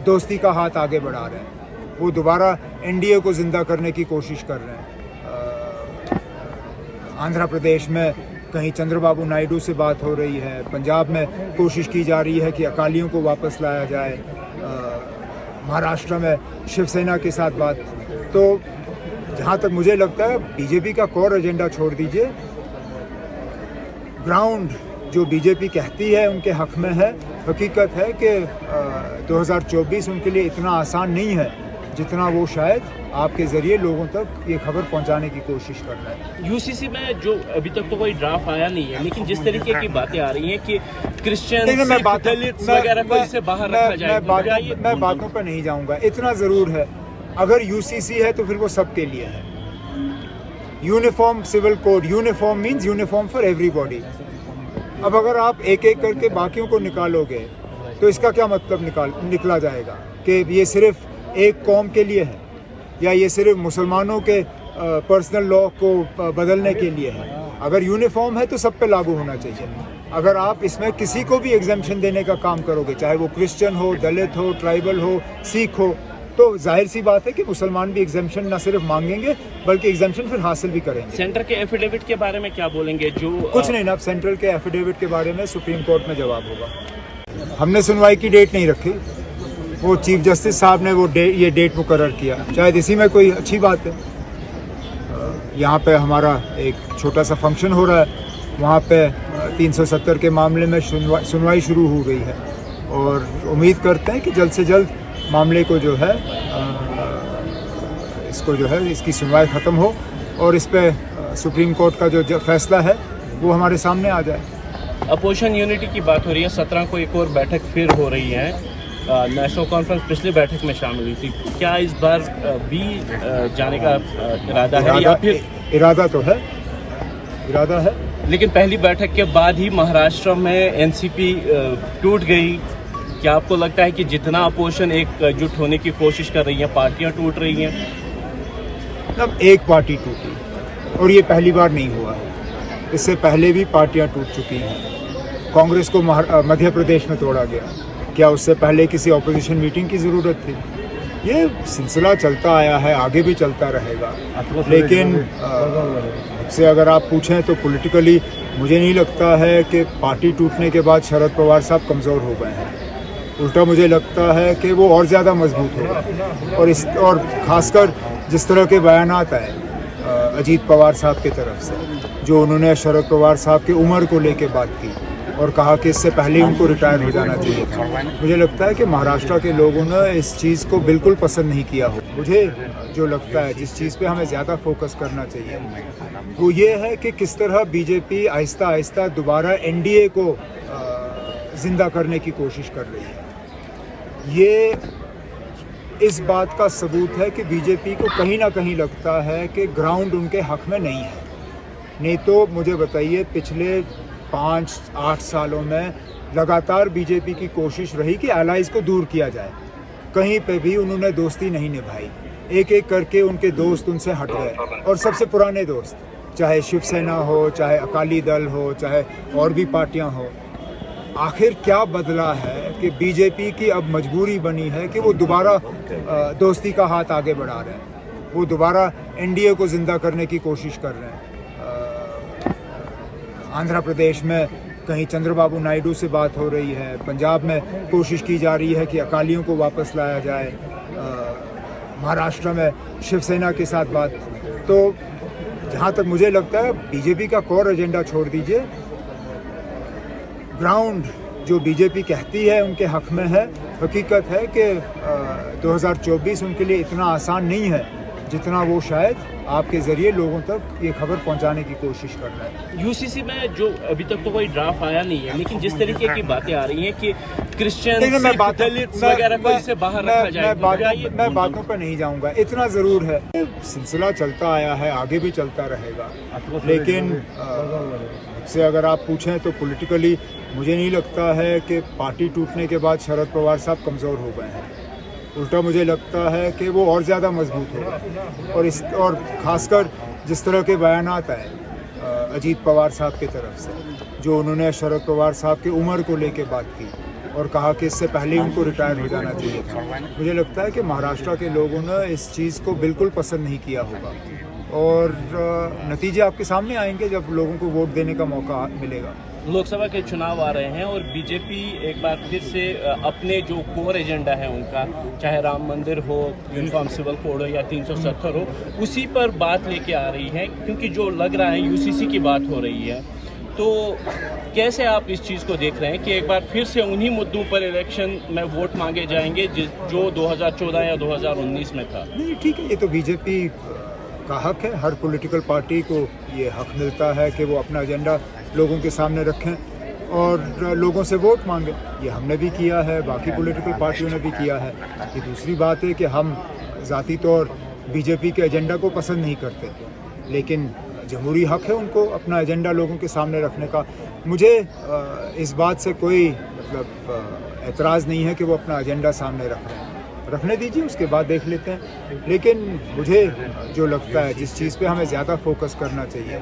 दोस्ती का हाथ आगे बढ़ा रहे हैं। वो दोबारा एनडीए को जिंदा करने की कोशिश कर रहे हैं। आंध्र प्रदेश में कहीं चंद्रबाबू नायडू से बात हो रही है, पंजाब में कोशिश की जा रही है कि अकालियों को वापस लाया जाए, महाराष्ट्र में शिवसेना के साथ बात। तो जहाँ तक मुझे लगता है बीजेपी का कोर एजेंडा छोड़ दीजिए, ग्राउंड जो बीजेपी कहती है उनके हक में है। हकीकत है कि 2024 उनके लिए इतना आसान नहीं है जितना वो शायद आपके ज़रिए लोगों तक ये खबर पहुंचाने की कोशिश कर रहा है। यूसीसी में जो अभी तक तो कोई ड्राफ्ट आया नहीं है, लेकिन जिस तरीके की बातें आ रही हैं कि क्रिश्चियन दलित वगैरह को इससे बाहर रखा जाए, मैं बातों पर नहीं जाऊंगा। इतना ज़रूर है, अगर यूसीसी है तो फिर वो सबके लिए है। Uniform civil code, uniform means uniform for everybody. अब अगर आप एक एक करके बाकियों को निकालोगे तो इसका क्या मतलब निकला जाएगा कि ये सिर्फ एक कौम के लिए है या ये सिर्फ मुसलमानों के पर्सनल लॉ को बदलने के लिए है। अगर यूनिफॉर्म है तो सब पे लागू होना चाहिए। अगर आप इसमें किसी को भी एग्जेम्पशन देने का काम करोगे, चाहे वो क्रिश्चियन हो, दलित हो, ट्राइबल हो, सिख हो, तो जाहिर सी बात है कि मुसलमान भी एग्जेम्पशन न सिर्फ मांगेंगे बल्कि एग्जेम्पशन फिर हासिल भी करेंगे। सेंटर के एफिडेविट के बारे में क्या बोलेंगे? जो कुछ नहीं ना, सेंट्रल के एफिडेविट के बारे में सुप्रीम कोर्ट में जवाब होगा। हमने सुनवाई की डेट नहीं रखी, वो चीफ जस्टिस साहब ने ये डेट मुकर्रर किया। शायद इसी में कोई अच्छी बात है। यहाँ पे हमारा एक छोटा सा फंक्शन हो रहा है, वहाँ पे 370 के मामले में सुनवाई शुरू हो गई है और उम्मीद करते हैं कि जल्द से जल्द मामले को जो है इसकी सुनवाई ख़त्म हो और इस पे सुप्रीम कोर्ट का जो फैसला है वो हमारे सामने आ जाए। अपोजिशन यूनिटी की बात हो रही है, 17 को एक और बैठक फिर हो रही है। नेशनल कॉन्फ्रेंस पिछली बैठक में शामिल हुई थी, क्या इस बार भी जाने का इरादा है या फिर? इरादा तो है, इरादा है, लेकिन पहली बैठक के बाद ही महाराष्ट्र में एनसीपी टूट गई। क्या आपको लगता है कि जितना अपोजिशन एकजुट होने की कोशिश कर रही है, पार्टियां टूट रही हैं? मतलब एक पार्टी टूटी और ये पहली बार नहीं हुआ है, इससे पहले भी पार्टियां टूट चुकी हैं। कांग्रेस को मध्य प्रदेश में तोड़ा गया, क्या उससे पहले किसी ऑपोजिशन मीटिंग की ज़रूरत थी? ये सिलसिला चलता आया है, आगे भी चलता रहेगा। लेकिन मुझसे अगर आप पूछें तो पॉलिटिकली मुझे नहीं लगता है कि पार्टी टूटने के बाद शरद पवार साहब कमज़ोर हो गए हैं। उल्टा मुझे लगता है कि वो और ज़्यादा मजबूत होगा। और ख़ासकर जिस तरह के बयानात आए अजीत पवार साहब की तरफ से, जो उन्होंने शरद पवार साहब की उम्र को लेके बात की और कहा कि इससे पहले ही उनको रिटायर हो जाना चाहिए था, मुझे लगता है कि महाराष्ट्र के लोगों ने इस चीज़ को बिल्कुल पसंद नहीं किया हो। मुझे जो लगता है जिस चीज़ पे हमें ज़्यादा फोकस करना चाहिए वो ये है कि किस तरह बीजेपी आहिस्ता आहिस्ता दोबारा एनडीए को जिंदा करने की कोशिश कर रही है। ये इस बात का सबूत है कि बीजेपी को कहीं ना कहीं लगता है कि ग्राउंड उनके हक में नहीं है। नहीं तो मुझे बताइए, पिछले 5-8 सालों में लगातार बीजेपी की कोशिश रही कि एलाइज को दूर किया जाए। कहीं पे भी उन्होंने दोस्ती नहीं निभाई, एक एक करके उनके दोस्त उनसे हट गए। और सबसे पुराने दोस्त, चाहे शिवसेना हो, चाहे अकाली दल हो, चाहे और भी पार्टियां हो, आखिर क्या बदला है कि बीजेपी की अब मजबूरी बनी है कि वो दोबारा दोस्ती का हाथ आगे बढ़ा रहे हैं। वो दोबारा एनडीए को जिंदा करने की कोशिश कर रहे हैं। आंध्र प्रदेश में कहीं चंद्रबाबू नायडू से बात हो रही है, पंजाब में कोशिश की जा रही है कि अकालियों को वापस लाया जाए, महाराष्ट्र में शिवसेना के साथ बात। तो जहाँ तक मुझे लगता है बीजेपी का कोर एजेंडा छोड़ दीजिए, ग्राउंड जो बीजेपी कहती है उनके हक में है। हकीकत है कि 2024 उनके लिए इतना आसान नहीं है जितना वो शायद आपके ज़रिए लोगों तक ये खबर पहुंचाने की कोशिश कर रहा है। यूसीसी में जो अभी तक तो कोई ड्राफ्ट आया नहीं है, लेकिन जिस तरीके की बातें आ रही हैं कि क्रिश्चियन दलित वगैरह को इससे बाहर रखा जाए, मैं बातों पर नहीं जाऊंगा। इतना ज़रूर है, सिलसिला चलता आया है, आगे भी चलता रहेगा। लेकिन मुझसे अगर आप पूछें तो पॉलिटिकली मुझे नहीं लगता है कि पार्टी टूटने के बाद शरद पवार साहब कमज़ोर हो गए हैं। उल्टा मुझे लगता है कि वो और ज़्यादा मजबूत होगा। और ख़ासकर जिस तरह के बयानात आए अजीत पवार साहब की तरफ से, जो उन्होंने शरद पवार साहब की उम्र को लेके बात की और कहा कि इससे पहले ही उनको रिटायर हो जाना चाहिए था। मुझे लगता है कि महाराष्ट्र के लोगों ने इस चीज़ को बिल्कुल पसंद नहीं किया होगा और नतीजे आपके सामने आएंगे जब लोगों को वोट देने का मौका मिलेगा। लोकसभा के चुनाव आ रहे हैं और बीजेपी एक बार फिर से अपने जो कोर एजेंडा है उनका, चाहे राम मंदिर हो, यूनिफॉर्म सिविल कोड हो या 370 हो, उसी पर बात लेके आ रही है, क्योंकि जो लग रहा है यूसीसी की बात हो रही है। तो कैसे आप इस चीज़ को देख रहे हैं कि एक बार फिर से उन्हीं मुद्दों पर इलेक्शन में वोट मांगे जाएंगे जो 2014 या 2019 में था? नहीं, ठीक है, ये तो बीजेपी का हक है। हर पॉलिटिकल पार्टी को ये हक मिलता है कि वो अपना एजेंडा लोगों के सामने रखें और लोगों से वोट मांगे। ये हमने भी किया है, बाकी पॉलिटिकल पार्टियों ने भी किया है। ये दूसरी बात है कि हम ज़ाती तौर बीजेपी के एजेंडा को पसंद नहीं करते, लेकिन जमहूरी हक है उनको अपना एजेंडा लोगों के सामने रखने का। मुझे इस बात से कोई एतराज़ नहीं है कि वो अपना एजेंडा सामने रखने दीजिए, उसके बाद देख लेते हैं। लेकिन मुझे जो लगता है, जिस चीज़ पे हमें ज़्यादा फोकस करना चाहिए